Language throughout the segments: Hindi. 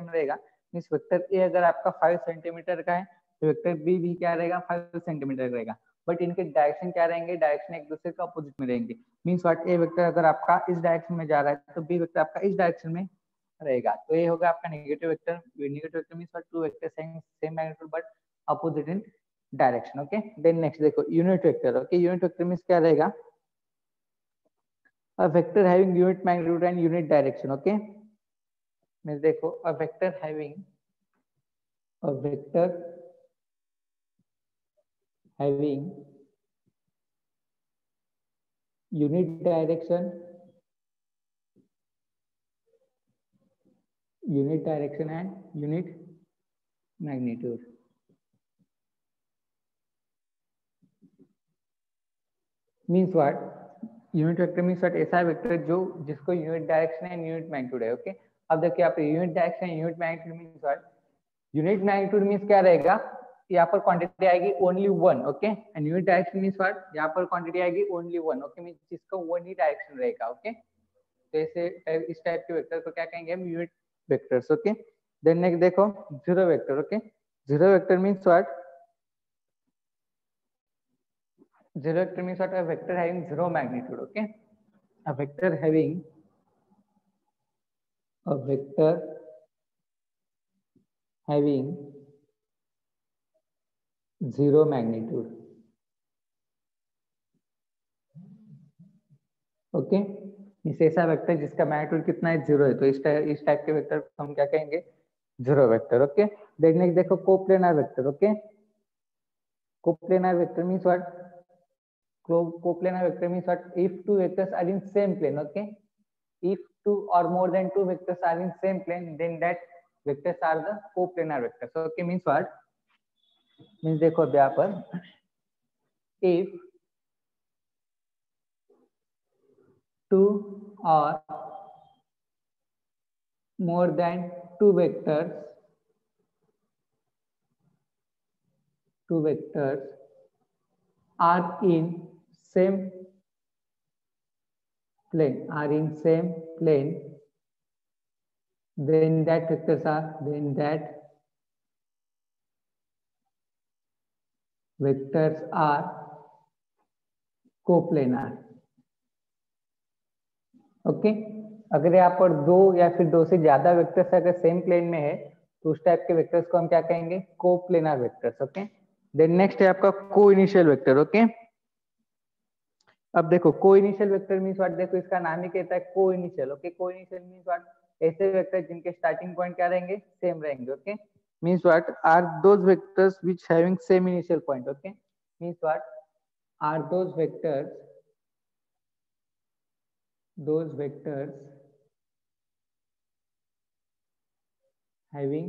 में रहेगा, मीन्स वेक्टर ए अगर आपका 5 सेंटीमीटर का है तो वेक्टर बी भी क्या रहेगा 5 सेंटीमीटर रहेगा, बट इनके डायरेक्शन क्या रहेंगे, डायरेक्शन एक दूसरे के अपोजिट में रहेंगे। मीन्स व्हाट, ए वेक्टर अगर आपका इस डायरेक्शन में जा रहा है तो बी वेक्टर आपका इस डायरेक्शन में रहेगा, तो ये होगा आपका negative vector. Negative vector means what, two vector same magnitude but opposite in direction. Okay, then next देखो unit vector. Okay, unit vector means क्या रहेगा, a vector having unit magnitude and unit direction. Okay, means देखो a vector having unit direction and unit magnitude. Means what, unit vector means what, ऐसा वेक्टर जो जिसको unit direction and unit magnitude है। ओके, अब देखिए यहाँ पे unit direction unit magnitude means what, unit magnitude means क्या रहेगा, यहाँ पर क्वांटिटी आएगी only one. Okay, and unit direction means what, यहाँ पर क्वांटिटी आएगी ओनली वन। ओके, मीन्स जिसका वन ही डायरेक्शन रहेगा। ओके, तो ऐसे इस टाइप के वेक्टर को क्या कहेंगे हम, unit vectors. Okay, then next देखो zero vector. Okay, zero vector means what, zero vector means what, a vector having zero magnitude. Okay, a vector having zero magnitude. Okay, इस ऐसा वेक्टर जिसका मैग्नीट्यूड कितना है, जीरो है, तो इस टाइप के वेक्टर को हम क्या कहेंगे, zero vector. Okay, then next देखो coplanar vector. Okay, coplanar vector means what, coplanar vector means what, if two vectors are in same plane. Okay, if two or more than two vectors are in same plane, then that vectors are the coplanar vectors. Okay, means what, means देखो अब यहाँ पर, if two or more than two vectors are in same plane, then that vectors are coplanar. Okay, अगर यहाँ पर दो या फिर दो से ज्यादा वेक्टर्स अगर सेम प्लेन में है तो उस टाइप के वेक्टर्स को हम क्या कहेंगे, coplanar vectors. Okay, then next है आपका को इनिशियल वेक्टर। ओके, अब देखो को इनिशियल वेक्टर मींस व्हाट, देखो इसका नाम ही कहता है co-initial. Okay, co-initial means what, ऐसे वेक्टर जिनके स्टार्टिंग पॉइंट क्या रहेंगे, सेम रहेंगे। Okay, means what, are those vectors which having same initial point. Okay, means what, are those vectors having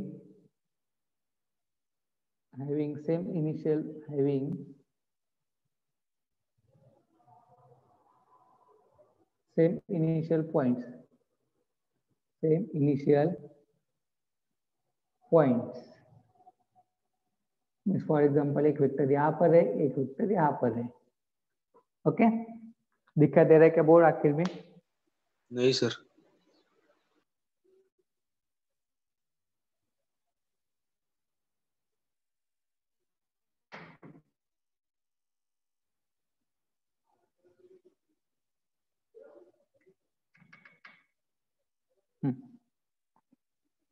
same initial points, for example एक वेक्टर यहाँ पर है, एक वेक्टर यहाँ पर है। ओके, दिखाई दे रहा है क्या बोर्ड आखिर में? नहीं सर।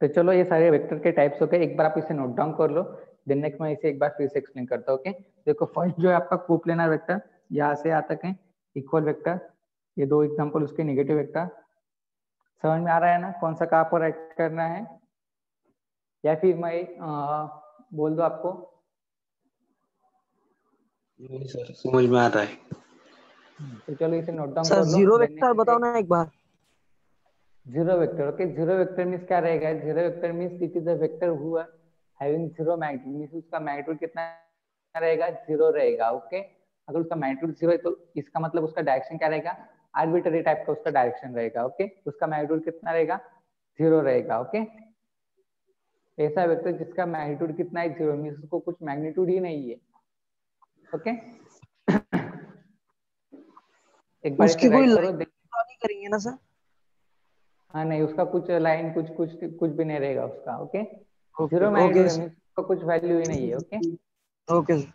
तो चलो ये सारे वेक्टर के टाइप्स हो गए, एक बार आप इसे नोट डाउन कर लो, देन नेक्स्ट मैं इसे एक बार फिर से एक्सप्लेन करता हूँ। ओके, देखो फर्स्ट जो है आपका कोप्लेनर वेक्टर, यहाँ से यहाँ तक है इक्वल वेक्टर, ये दो एग्जांपल उसके नेगेटिव वेक्टर। समझ में आ रहा है ना कौन सा कहाँ पर राइट करना है, या फिर मैं बोल दो आपको? नहीं सर, समझ में आ रहा है। तो चलो इसे नोट डाउन सर कर लो। जीरो वेक्टर बताओ ना एक बार। Zero vector. Okay, zero vector means क्या रहेगा, zero vector means it is a vector who are having zero magnitude, means उसका मैग्नीट्यूड कितना रहेगा, जीरो रहेगा। ओके, अगर उसका मैग्नीट्यूड जीरो है तो इसका मतलब उसका डायरेक्शन क्या रहेगा, आर्बिट्ररी टाइप का उसका डायरेक्शन रहेगा। ओके, उसका मैग्नीट्यूड कितना रहेगा, जीरो रहेगा। ओके, ऐसा वेक्टर जिसका मैग्नीट्यूड कितना है, जीरो, मींस उसको कुछ मैग्नीट्यूड ही नहीं है। ओके, एक बार उसकी इसे कोई राइट करो, नहीं करेंगे ना सर? हाँ नहीं, उसका कुछ लाइन कुछ कुछ कुछ भी नहीं रहेगा उसका। Okay, okay zero okay magnitude means उसका कुछ वैल्यू ही नहीं है। Okay okay sir.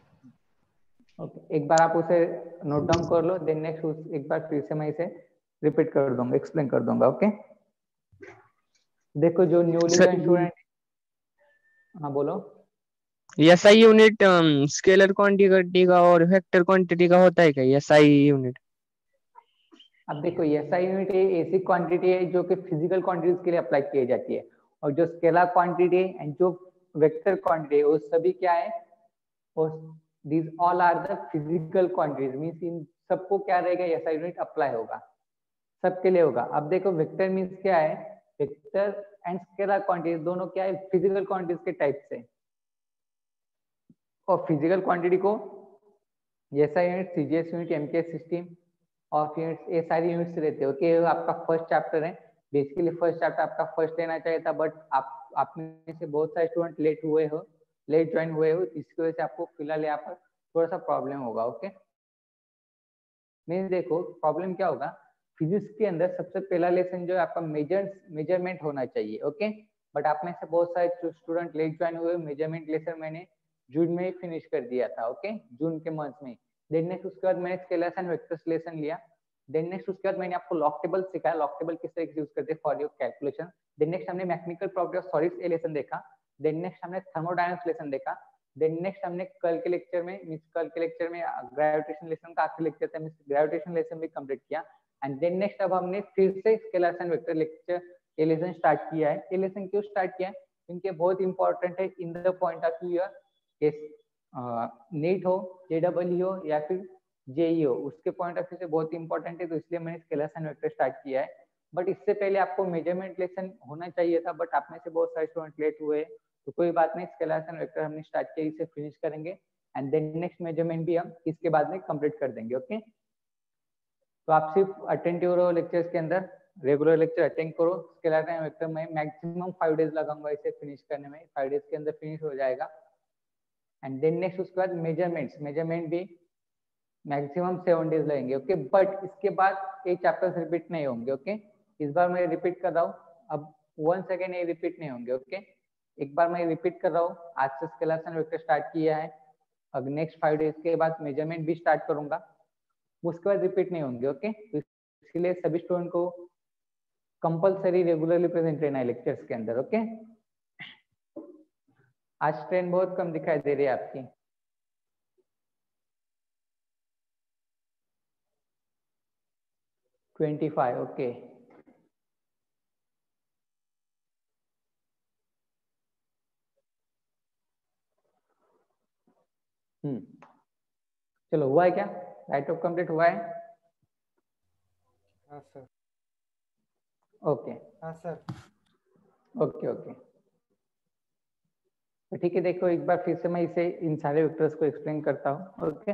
ओके, एक बार आप उसे नोट डाउन कर लो, देन नेक्स्ट एक बार फिर से मैं इसे रिपीट कर दूंगा, एक्सप्लेन कर दूंगा। ओके देखो जो न्यूली सर ज्वाइन स्टूडेंट, हाँ बोलो। एसआई यूनिट स्केलर क्वांटिटी का और वेक्टर क्वांटिटी का होता है क्या एसआई यूनिट? अब देखो एसआई यूनिट ऐसी क्वांटिटी है जो कि फिजिकल क्वांटिटीज के लिए अप्लाई की जाती है, और जो स्केलर क्वांटिटी एंड जो वेक्टर क्वांटिटी है वो सभी क्या है, और these all are the physical quantities, means इन सबको क्या रहेगा, एसआई यूनिट अप्लाई होगा, सबके लिए होगा। अब देखो वेक्टर मींस क्या है, वेक्टर एंड स्केलर क्वांटिटी दोनों क्या है, फिजिकल क्वांटिटीज के टाइप से, और फिजिकल क्वांटिटी को SI unit, CGS unit, MKS system और यूनिट्स, ये सारी यूनिट्स रहते हैं। ओके आपका फर्स्ट चैप्टर है, बेसिकली फर्स्ट चैप्टर आपका फर्स्ट लेना चाहिए था, बट आप में से बहुत सारे स्टूडेंट लेट हुए हो, लेट ज्वाइन हुए हो, इसकी वजह से आपको फिलहाल यहाँ पर थोड़ा सा प्रॉब्लम होगा। ओके मीन्स देखो प्रॉब्लम क्या होगा, फिजिक्स के अंदर सबसे पहला लेसन जो है आपका मेजरमेंट होना चाहिए। ओके बट आप में से बहुत सारे स्टूडेंट लेट ज्वाइन हुए, मेजरमेंट लेसन मैंने जून में ही फिनिश कर दिया था। ओके जून के मंथ में। देन नेक्स्ट उसके बाद मैंने स्केलर्स एंड वेक्टर्स लेसन लिया। देन नेक्स्ट उसके बाद मैंने आपको लॉक टेबल सिखाया, लॉक टेबल किस तरीके से यूज करते हैं for your calculation. Then next हमने mechanical property of solids a lesson देखा। देन नेक्स्ट हमने थर्मोडायनामिक्स लेसन देखा। देन नेक्स्ट हमने कल के लेक्चर में ग्रेविटेशन लेसन का आखिरी लेक्चर था, मींस ग्रेविटेशन लेसन भी कंप्लीट किया। एंड देन नेक्स्ट अब हमने फिर से स्केलर्स एंड वेक्टर लेक्चर ये लेसन स्टार्ट किया है। ये लेसन क्यों स्टार्ट किया है, क्योंकि बहुत इंपॉर्टेंट है in the point of view NEET हो, जेडबल हो या फिर जेई हो, उसके पॉइंट ऑफ व्यू से बहुत इंपॉर्टेंट है, तो इसलिए मैंने स्केलर्स एंड वेक्टर स्टार्ट किया है। बट इससे पहले आपको मेजरमेंट लेसन होना चाहिए था, बट आप में से बहुत सारे स्टूडेंट लेट हुए, तो कोई बात नहीं, स्केलर्स एंड वेक्टर हमने स्टार्ट किया, इसे फिनिश करेंगे एंड देन नेक्स्ट मेजरमेंट भी हम इसके बाद में कंप्लीट कर देंगे। ओके तो आप सिर्फ अटेंटिव रहो लेक्चर्स के अंदर, रेगुलर लेक्चर अटेंड करो। स्केलर एंड वेक्टर में मैक्सिमम 5 डेज लगाऊंगा इसे फिनिश करने में, 5 डेज के अंदर फिनिश हो जाएगा। एंड देन नेक्स्ट उसके बाद मेजरमेंट भी मैक्सिमम 7 डेज लगेंगे। ओके बट इसके बाद ये चैप्टर्स रिपीट नहीं होंगे। ओके इस बार मैं रिपीट कर रहा हूँ, अब 1 सेकेंड ये रिपीट नहीं होंगे। ओके एक बार मैं रिपीट कर रहा हूँ, आज से स्केलर्स एंड वेक्टर स्टार्ट किया है, अब नेक्स्ट 5 डेज के बाद मेजरमेंट भी स्टार्ट करूंगा, उसके बाद रिपीट नहीं होंगे। ओके तो इसलिए सभी स्टूडेंट को कंपलसरी रेगुलरली प्रेजेंट रहना है लेक्चर्स के अंदर। ओके आज ट्रेन बहुत कम दिखाई दे रही है आपकी। $25 ओके चलो हुआ है क्या, राइट ऑफ कंप्लीट हुआ है? हाँ सर। ओके हाँ सर। ओके ओके तो ठीक है, देखो एक बार फिर से मैं इसे इन सारे वेक्टर्स को एक्सप्लेन करता हूँ। ओके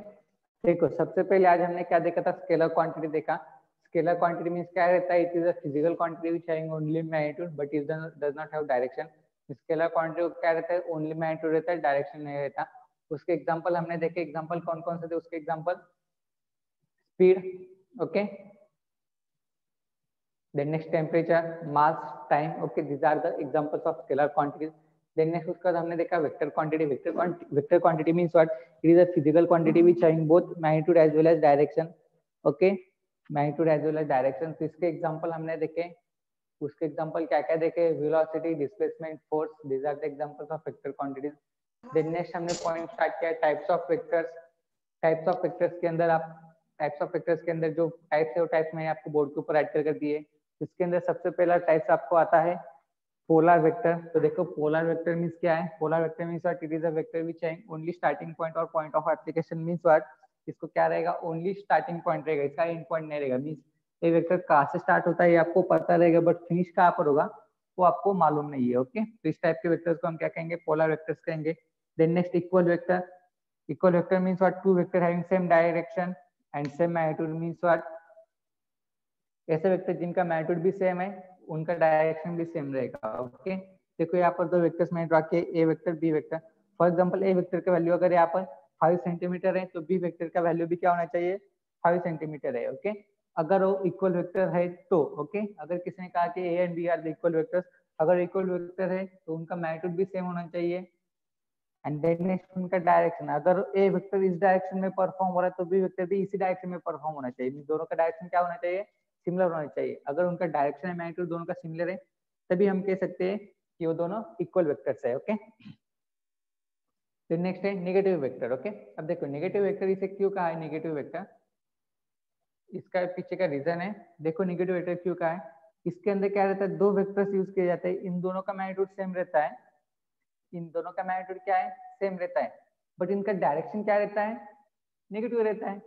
देखो सबसे पहले आज हमने क्या देखा था, स्केलर क्वांटिटी देखा। स्केलर क्वांटिटी मींस क्या रहता है, it is a physical quantity which having only magnitude but it does not have direction. Scalar quantity क्या रहता है, ओनली मैग्नीट्यूड रहता है, डायरेक्शन नहीं रहता। उसके एग्जांपल हमने देखे, एग्जांपल कौन कौन से थे उसके example, speed, okay then next temperature, mass, time, okay these are the examples of scalar quantities. Then next उसका हमने देखा vector quantity. Vector quantity means what, it is a physical quantity which having both magnitude as well as direction. Okay magnitude as well as direction, तो इसके एग्जांपल हमने देखे। उसके एग्जांपल क्या क्या देखे, velocity, displacement, force, these are the examples of vector quantities. Then next हमने पॉइंट स्टार्ट किया types of vectors. Types of vectors के अंदर आप टाइप्स ऑफ वेक्टर्स के अंदर जो टाइप्स है वो टाइप्स मैंने आपको बोर्ड के ऊपर ऐड कर दिए। इसके अंदर सबसे पहला टाइप्स आपको आता है पोलर वेक्टर। तो देखो पोलर वेक्टर मींस क्या है, polar vector means what, it is a vector which having only starting point और point of application means what, इसको क्या रहेगा, ओनली स्टार्टिंग पॉइंट रहेगा, इसका एंड पॉइंट नहीं रहेगा। मींस ये वेक्टर कहाँ से स्टार्ट होता है ये आपको पता रहेगा, बट फिनिश कहाँ पर होगा वो आपको मालूम नहीं है। ओके तो इस टाइप के वेक्टर्स को हम क्या कहेंगे, पोलर वेक्टर्स कहेंगे। Then next equal vector. Equal vector means what, two vector having same direction and same magnitude means what, ऐसे वेक्टर जिनका मैग्नीट्यूड भी सेम है उनका डायरेक्शन भी सेम रहेगा। ओके देखो यहाँ पर दो वेक्टर्स मैंने ड्रा किए, A vector B vector. For example A vector का वैल्यू अगर यहाँ पर 5 सेंटीमीटर है तो बी वेक्टर का वैल्यू भी क्या होना चाहिए, 5 सेंटीमीटर है। ओके अगर वो इक्वल वेक्टर है तो, ओके। अगर किसी ने कहा कि A and B are the equal vectors, अगर इक्वल वेक्टर है तो उनका मैग्नीट्यूड भी सेम होना चाहिए। एंड देन नेक्स्ट उनका डायरेक्शन, अगर ए वेक्टर इस डायरेक्शन में परफॉर्म हो रहा है तो बी वेक्टर भी इसी डायरेक्शन में परफॉर्म होना चाहिए। दोनों का डायरेक्शन क्या होना चाहिए? सिमिलर होना चाहिए। अगर उनका डायरेक्शन एंड मैग्नीट्यूड दोनों का सिमिलर है तभी हम कह सकते हैं कि वो दोनों इक्वल वेक्टर्स है, ओके। तो नेक्स्ट है नेगेटिव वेक्टर, ओके। अब देखो नेगेटिव वेक्टर इसे क्यों कहा है नेगेटिव वेक्टर, इसका पीछे का रीजन है। देखो नेगेटिव वेक्टर क्यों कहा है, इसके अंदर क्या रहता है, दो वेक्टर्स यूज किए जाते हैं, इन दोनों का मैग्नीट्यूड सेम रहता है, इन दोनों का मैग्नीट्यूड क्या है, सेम रहता है, बट इनका डायरेक्शन क्या रहता है, नेगेटिव रहता है।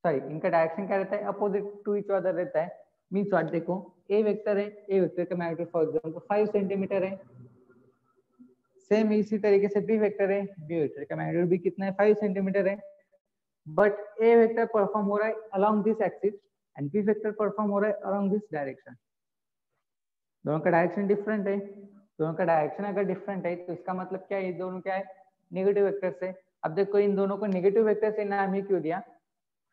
सॉरी, इनका डायरेक्शन क्या रहता है, अपोजिट टू ईच अदर रहता है। मींस व्हाट, देखो ए वेक्टर है, ए वेक्टर का मैग्नीट्यूड फॉर एग्जांपल 5 सेंटीमीटर है, सेम इसी तरीके से बी वेक्टर है, बी वेक्टर का मैग्नीट्यूड भी कितना है, 5 सेंटीमीटर है, बट ए वेक्टर परफॉर्म हो रहा है along this axis and B vector perform हो रहा है अलोंग दिस डायरेक्शन। दोनों का डायरेक्शन डिफरेंट है, दोनों का डायरेक्शन अगर डिफरेंट है तो इसका मतलब क्या है, ये दोनों क्या है, नेगेटिव वेक्टर से। अब देखो इन दोनों को नेगेटिव वेक्टर से नाम ही क्यों दिया,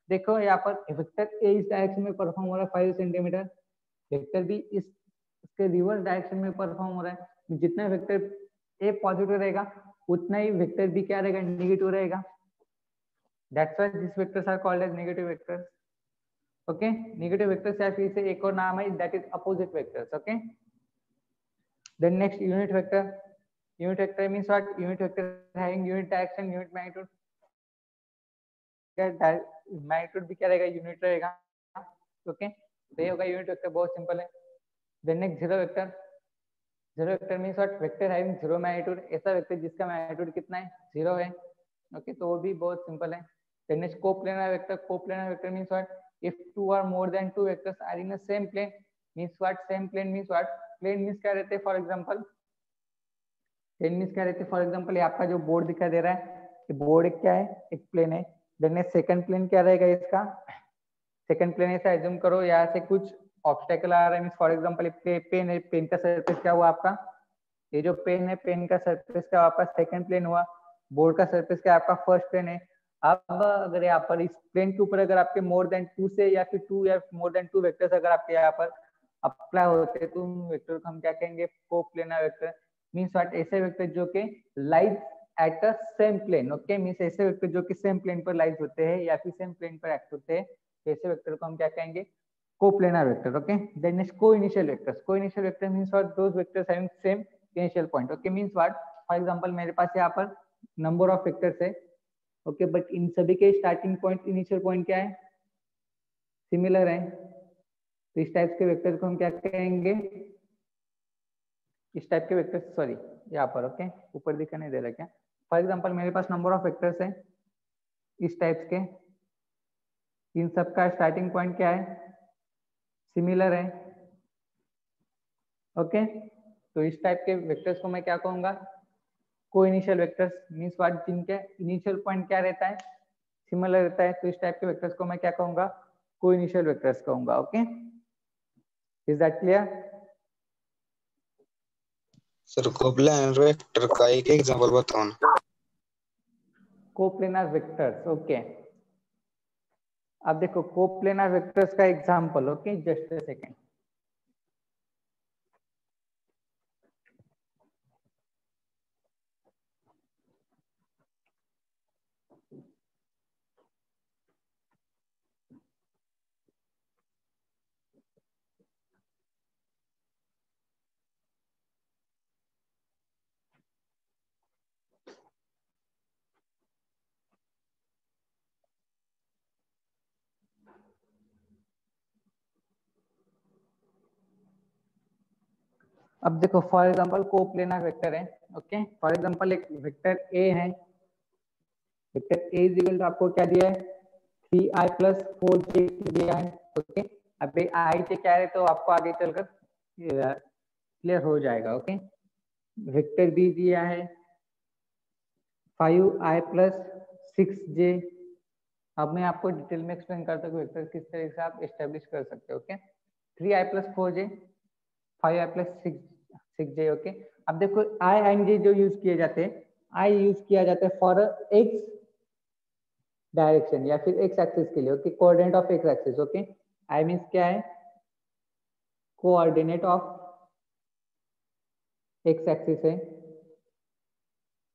देखो यहाँ पर वेक्टर ए इस डायरेक्शन में परफॉर्म हो रहा है 5 सेंटीमीटर, वेक्टर बी इसके रिवर्स डायरेक्शन में परफॉर्म हो रहा है। जितना वेक्टर ए पॉजिटिव रहेगा उतना ही वेक्टर बी क्या रहेगा, नेगेटिव रहेगा। That's why this vectors are called as negative vectors, okay. Negative vectors या फिर इसे एक और नाम है that is opposite vectors, okay. Then next unit vector, unit vector means what, unit vector having unit direction unit magnitude, magnitude भी क्या रहेगा, यूनिट रहेगा, ओके। तो ये होगा यूनिट वेक्टर, बहुत सिंपल है। Then next zero vector, zero vector means what, vector having zero magnitude, ऐसा वेक्टर जिसका मैग्नीट्यूड कितना है, जीरो है, ओके। तो वो भी बहुत सिंपल है। Then next coplanar vector, coplanar vector means what, if two or more than two vectors are in a same plane, means what, same plane means what, plane means क्या रहते हैं, फॉर एग्जांपल प्लेन मींस क्या रहते हैं, फॉर एग्जांपल ये आपका जो बोर्ड दिखाई दे रहा है, ये बोर्ड एक क्या है, एक प्लेन है। देन नेक्स्ट सेकंड प्लेन क्या रहेगा इसका, सेकंड प्लेन ऐसा एज्यूम करो यहाँ से कुछ ऑब्स्टेकल आ रहा है, मींस फॉर एग्जांपल पेन है, पेन का सरफेस क्या हुआ आपका, ये जो पेन है, पेन का सरफेस क्या आपका सेकंड प्लेन हुआ, बोर्ड का सरफेस क्या आपका फर्स्ट प्लेन है। अब अगर यहाँ पर इस प्लेन के ऊपर अगर आपके मोर देन टू से या फिर टू या मोर देन टू वेक्टर्स अगर आपके यहाँ पर अप्लाई होते हैं तो उन वेक्टर को हम क्या कहेंगे, कोप्लेनर वेक्टर। मींस व्हाट, ऐसे वेक्टर जो कि lies at a same plane, okay. Means ऐसे वेक्टर जो कि सेम प्लेन पर लाइज होते हैं या फिर सेम प्लेन पर एक्ट होते हैं, ऐसे वेक्टर को हम क्या कहेंगे, coplanar vector, okay. Then next coinitial vectors, coinitial vector means what, those vectors having same initial point, okay. Means what, for example मेरे पास यहाँ पर नंबर ऑफ वेक्टर्स है, ओके, बट इन सभी के स्टार्टिंग पॉइंट, इनिशियल पॉइंट क्या है, सिमिलर है। तो इस टाइप के वेक्टर को हम क्या कहेंगे, इस टाइप के वेक्टर, सॉरी यहाँ पर, ओके, ऊपर दिखा नहीं दे रहा क्या, फॉर एग्जांपल मेरे पास नंबर ऑफ वेक्टर्स है इस टाइप के, इन सब का स्टार्टिंग पॉइंट क्या है, सिमिलर है, ओके। तो इस टाइप के वेक्टर्स को मैं क्या कहूंगा, coinitial vectors. Means what, जिनके इनिशियल पॉइंट क्या रहता है, सिमिलर रहता है, तो इस टाइप के वेक्टर्स को मैं क्या कहूंगा, को इनिशियल वेक्टर्स कहूंगा, okay. Is that clear? Sir coplanar vector का एक एग्जांपल बताओ ना। Coplanar vectors, okay. अब देखो कोप्लेनर वेक्टर्स का example, okay, just a second. अब देखो फॉर एग्जांपल कोप्लेनर वेक्टर है, ओके। फॉर एग्जांपल एक वेक्टर ए है, vector A is equal to आपको क्या दिया है, 3i + 4j दिया है, ओके। अब ये आई से क्या है तो आपको आगे चलकर क्लियर हो जाएगा, ओके। वेक्टर बी दिया है 5i + 6j। अब मैं आपको डिटेल में एक्सप्लेन करता हूँ वेक्टर किस तरीके से आप एस्टेब्लिश कर सकते हो, okay. 3i + 4j, 5i + 6j, okay. अब देखो i एंड j जो यूज किए जाते हैं, i यूज किया जाता है फॉर x डायरेक्शन या फिर एक्स एक्सिस के लिए, okay, coordinate of x axis, okay. I means क्या है, कोऑर्डिनेट ऑफ एक्स एक्सिस है,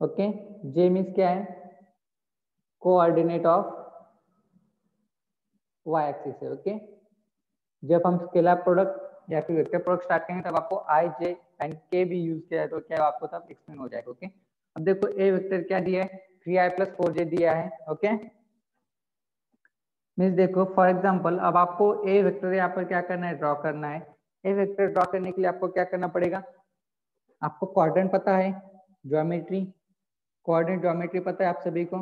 ओके। जे मींस क्या है, कोऑर्डिनेट ऑफ वाई एक्सिस है, ओके। जब हम स्केलर प्रोडक्ट या फिर वेक्टर प्रोडक्ट स्टार्ट करेंगे तब आपको आई, जे एंड के भी यूज किया है, तो क्या आपको तब एक्सप्लेन हो जाएगा, ओके। अब देखो ए वेक्टर क्या दिया है, 3i + 4j दिया है, ओके। मीन्स देखो फॉर एग्जांपल अब आपको ए वेक्टर यहाँ पर क्या करना है, ड्रॉ करना है। ए वेक्टर ड्रॉ करने के लिए आपको क्या करना पड़ेगा, आपको कोऑर्डिनेट पता है, ज्योमेट्री, कोऑर्डिनेट ज्योमेट्री पता है आप सभी को,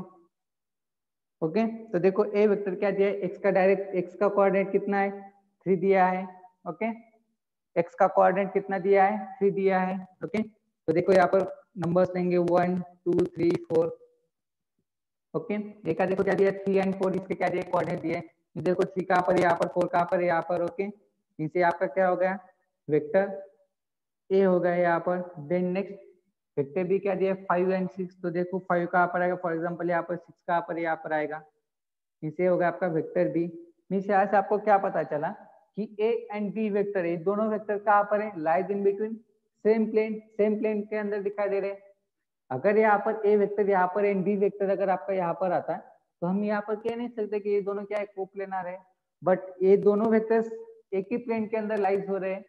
ओके। तो देखो ए वेक्टर क्या दिया है, एक्स का डायरेक्ट, एक्स का कोऑर्डिनेट कितना है, 3 दिया है, ओके। एक्स का कोऑर्डिनेट कितना दिया है, 3 दिया है, ओके। तो देखो यहाँ पर नंबर्स लेंगे 1 2 3 4, ओके। एक का देखो क्या दिया, 3 एंड 4, इसके क्या दिया, कोऑर्डिनेट दिए। देखो 3 कहाँ पर है, यहाँ पर, 4 कहाँ पर है, यहाँ पर, ओके। इनसे आपका क्या हो गया, वेक्टर ए हो गया यहाँ पर। देन नेक्स्ट वेक्टर बी क्या दिया, 5 एंड 6, तो देखो 5 कहाँ पर आएगा, फॉर एग्जांपल यहाँ पर, 6 कहाँ पर, यहाँ पर आएगा, इसे होगा आपका वेक्टर बी। मीन्स यहाँ से आपको क्या पता चला कि ए एंड बी वेक्टर है, दोनों वेक्टर कहाँ पर है, lies in between same plane के अंदर दिखाई दे रहे हैं। अगर यहाँ पर ए वेक्टर यहाँ पर एंड बी वेक्टर अगर आपका यहाँ पर आता है तो हम यहाँ पर कह नहीं सकते कि ये दोनों क्या है, कोप्लेनर है, बट ये दोनों वेक्टर्स एक ही प्लेन के अंदर लाइज हो रहे हैं,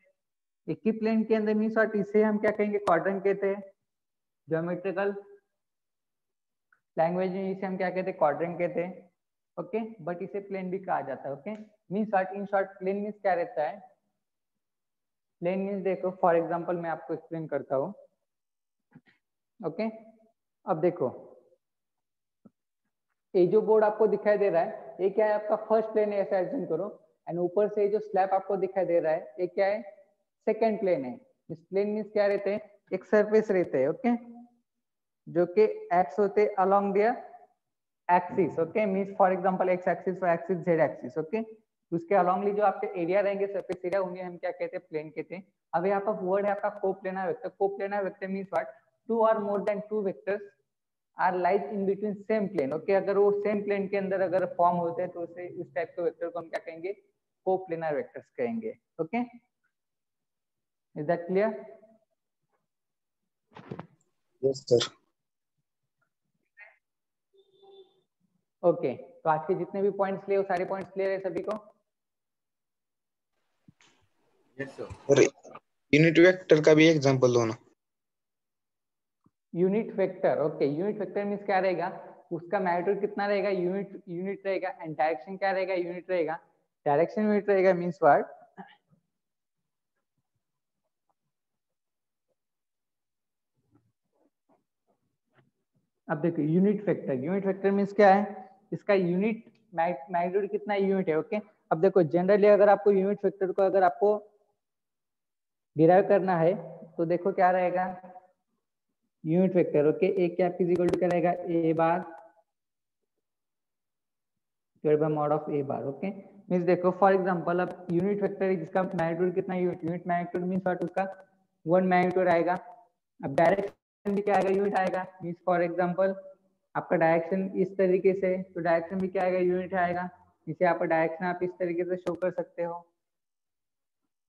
एक ही प्लेन के अंदर। मीन्स व्हाट, इसे हम क्या कहेंगे, क्वाड्रेंट कहते हैं, ज्योमेट्रिकल लैंग्वेज में इसे हम क्या कहते हैं, क्वाड्रेंट कहते हैं, ओके। बट इसे प्लेन भी कहा जाता है, okay. Means what, in short plane means क्या रहता है, प्लेन मीन्स देखो फॉर एग्जांपल मैं आपको एक्सप्लेन करता हूँ, ओके। अब देखो ये जो बोर्ड आपको दिखाई दे रहा है ये क्या है, आपका फर्स्ट प्लेन है, ऐसा एज्यूम करो। एंड ऊपर से जो स्लैब आपको दिखाई दे रहा है ये क्या है, सेकंड प्लेन है। इस प्लेन मीन्स क्या रहते हैं, एक सरफेस रहते हैं, ओके, जो कि एक्स होते along their axis, okay. Means for example X axis, Y axis, Z axis, okay. उसके अलोंगली जो आपके एरिया रहेंगे, सरफेस एरिया, उन्हें हम क्या कहते हैं, प्लेन कहते हैं। अब यहाँ पर वर्ड है आपका coplanar vector. Coplanar vector means what, 2 और more than 2 vectors are lies in between same plane, okay. अगर वो सेम प्लेन के अंदर अगर फॉर्म होते हैं तो उसे उस टाइप के वेक्टर को हम क्या कहेंगे, कोप्लेनर वेक्टर्स कहेंगे, okay. Is that clear? Yes sir. Okay, तो आज के जितने भी पॉइंट्स लिए वो सारे पॉइंट्स क्लियर है सभी को? Yes sir. और यूनिट वेक्टर का भी एग्जांपल दो ना। Unit vector, okay. Unit vector means क्या रहेगा, उसका मैग्नीट्यूड कितना रहेगा, यूनिट रहेगा। एंड डायरेक्शन क्या रहेगा, यूनिट रहेगा। डायरेक्शन यूनिट रहेगा मींस व्हाट, अब देखो यूनिट वेक्टर मींस क्या है, इसका यूनिट मैग्नीट्यूड कितना यूनिट है, ओके। अब देखो जनरली अगर आपको यूनिट वेक्टर को अगर आपको डिराइव करना है तो देखो क्या रहेगा, unit vector, okay. A cap is equal to क्या रहेगा, A bar divide by mod of A bar, okay. Means देखो फॉर एग्जांपल अब यूनिट वेक्टर है जिसका मैग्नीट्यूड कितना, यूनिट मैग्नीट्यूड मींस व्हाट, उसका 1 मैग्नीट्यूड आएगा। अब डायरेक्शन भी क्या आएगा, यूनिट आएगा। मींस फॉर एग्जांपल आपका डायरेक्शन इस तरीके से, तो डायरेक्शन भी क्या आएगा, यूनिट आएगा। इसे आप डायरेक्शन आप इस तरीके से शो कर सकते हो,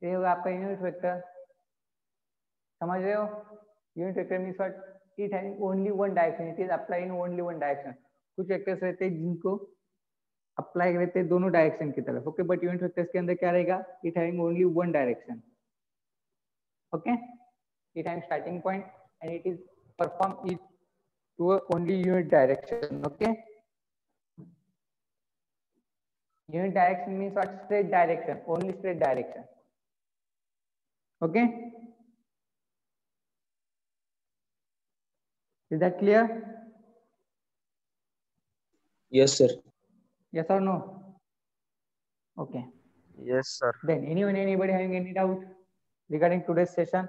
ये होगा आपका यूनिट वेक्टर। समझ रहे हो? Unit vector means what, it having only one direction, it is apply in only one direction. कुछ वेक्टर्स रहते हैं जिनको अप्लाई रहते हैं दोनों डायरेक्शन की तरफ, ओके। बट यूनिट वेक्टर्स के अंदर क्या रहेगा, it having only one direction, okay. It having starting point and it is perform it to only unit direction, okay. Unit direction means what, straight direction, only straight direction, okay. Is that clear? Yes sir. Yes or no? Okay. Yes, sir. Then anybody having any doubt regarding today's session?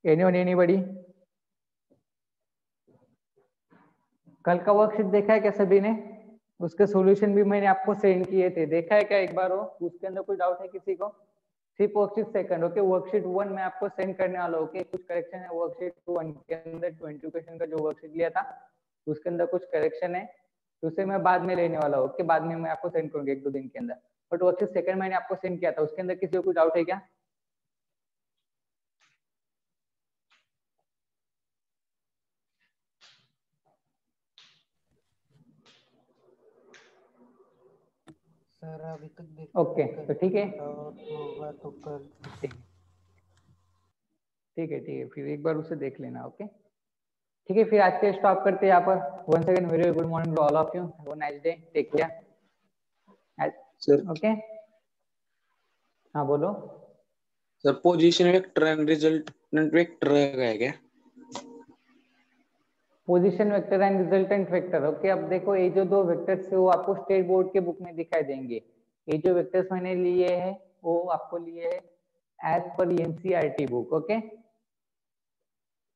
Anybody? कल का वर्कशीट देखा है क्या सभी ने? उसके सॉल्यूशन भी मैंने आपको सेंड किए थे, देखा है क्या एक बार? वो उसके अंदर कोई डाउट है किसी को? सिर्फ वर्कशीट सेकंड, ओके। वर्कशीट 1 मैं आपको सेंड करने वाला हूं, ओके। कुछ करेक्शन है वर्कशीट 1 के अंदर, 20 क्वेश्चन का जो वर्कशीट लिया था तो उसके अंदर कुछ करेक्शन है तो उसे मैं बाद में लेने वाला हूँ। ओके, बाद में मैं आपको सेंड करूंगा 1-2 दिन के अंदर। बट वो चीज सेकंड मैंने आपको सेंड किया था उसके अंदर किसी को कुछ डाउट है क्या? सर अभी तक देख ओके, तो ठीक है, होगा तो कल। ठीक है, फिर एक बार उसे देख लेना। ओके, ठीक है, फिर आज के स्टॉप करते हैं यहाँ पर। Once again very good morning to all of you, have a nice day, take care. Sir okay, हाँ बोलो। Sir position vector and resultant vector है क्या? Position vector and resultant vector. Okay, अब देखो ये जो दो वेक्टर्स है वो आपको स्टेट बोर्ड के बुक में दिखाई देंगे। ये जो वेक्टर्स मैंने लिए हैं वो आपको लिए है as per NCERT book. Okay,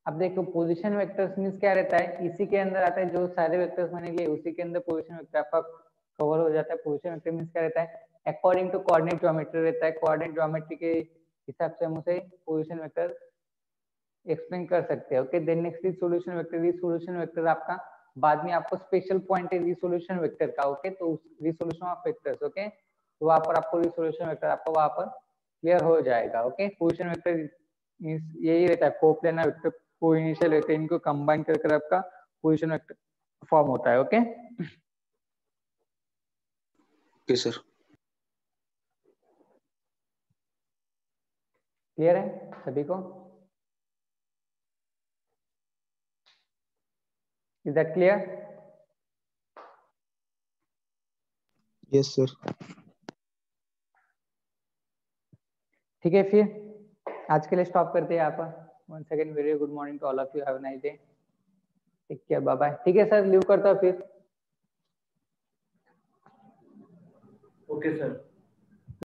अब देखो पोजीशन वेक्टर्स मींस क्या रहता है, इसी के अंदर आता है जो सारे वेक्टर्स मैंने लिए उसी के अंदर पोजीशन वेक्टर आपका कवर हो जाता है। पोजीशन वेक्टर मींस क्या रहता है, अकॉर्डिंग टू कोऑर्डिनेट ज्योमेट्री रहता है। कोऑर्डिनेट ज्योमेट्री के हिसाब से हम उसे पोजीशन वेक्टर एक्सप्लेन कर सकते हैं। Okay, then next resolution vector. Resolution vector आपका बाद में आपको स्पेशल पॉइंट है रिसोल्यूशन वेक्टर का। ओके, तो रिसोल्यूशन ऑफ वेक्टर्स। ओके, तो वहां पर आपको रिसोल्यूशन वेक्टर आपको वहां पर क्लियर हो जाएगा। ओके, पोजीशन वेक्टर मींस यही रहता है, कोप्लेनर वेक्टर को इनिशियल रहते हैं, इनको कंबाइन कर आपका पोजीशन वेक्टर फॉर्म होता है। Okay, okay sir. क्लियर है सभी को? Is that clear? Yes sir. ठीक है, फिर आज के लिए स्टॉप करते हैं यहाँ पर। One second, very good morning to all of you, have a nice day, take care, bye bye. ठीक है सर, लीव करता हूँ फिर। Okay sir.